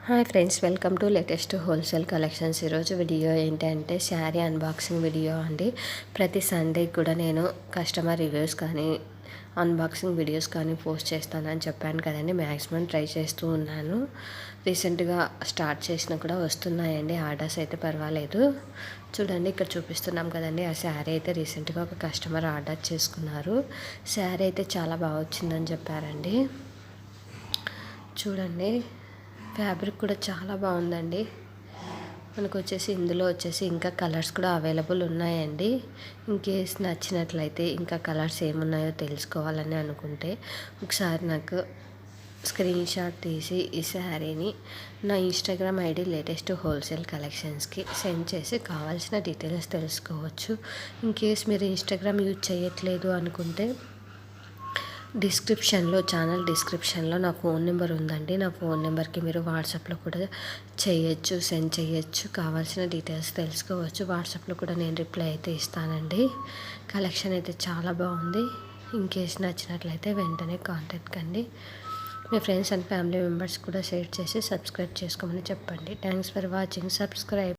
Hi friends, welcome to latest wholesale collections. ఈరోజు video ఏంటంటే sari unboxing video అండి. ప్రతి సండే కూడా నేను కస్టమర్ రివ్యూస్ కానీ అన్బాక్సింగ్ వీడియోస్ కానీ పోస్ట్ చేస్తానని చెప్పాను కదండి. మ్యాక్సిమం ట్రై చేస్తూ ఉన్నాను. రీసెంట్గా స్టార్ట్ చేసినా కూడా వస్తున్నాయండి ఆర్డర్స్, అయితే పర్వాలేదు. చూడండి, ఇక్కడ చూపిస్తున్నాం కదండి. ఆ శారీ అయితే రీసెంట్గా ఒక కస్టమర్ ఆర్డర్ చేసుకున్నారు. శారీ అయితే చాలా బాగా వచ్చిందని చెప్పారండి. చూడండి, ఫ్యాబ్రిక్ కూడా చాలా బాగుందండి. మనకు వచ్చేసి ఇందులో వచ్చేసి ఇంకా కలర్స్ కూడా అవైలబుల్ ఉన్నాయండి. ఇన్కేస్ నచ్చినట్లయితే ఇంకా కలర్స్ ఏమున్నాయో తెలుసుకోవాలని అనుకుంటే ఒకసారి నాకు స్క్రీన్ షాట్ తీసి ఈ శారీని నా ఇన్స్టాగ్రామ్ ఐడి లేటెస్ట్ హోల్సేల్ కలెక్షన్స్కి సెండ్ చేసి కావాల్సిన డీటెయిల్స్ తెలుసుకోవచ్చు. ఇన్కేస్ మీరు ఇన్స్టాగ్రామ్ యూజ్ చేయట్లేదు అనుకుంటే ఛానల్ డిస్క్రిప్షన్లో నా ఫోన్ నెంబర్ ఉందండి. నా ఫోన్ నెంబర్కి మీరు వాట్సాప్లో కూడా సెండ్ చేయొచ్చు. కావాల్సిన డీటెయిల్స్ తెలుసుకోవచ్చు. వాట్సాప్లో కూడా నేను రిప్లై అయితే ఇస్తానండి. కలెక్షన్ అయితే చాలా బాగుంది. ఇన్కేస్ నచ్చినట్లయితే వెంటనే కాంటాక్ట్ కండి. మీ ఫ్రెండ్స్ అండ్ ఫ్యామిలీ మెంబర్స్ కూడా షేర్ చేసి సబ్స్క్రైబ్ చేసుకోమని చెప్పండి. Thanks for watching. సబ్స్క్రైబ్.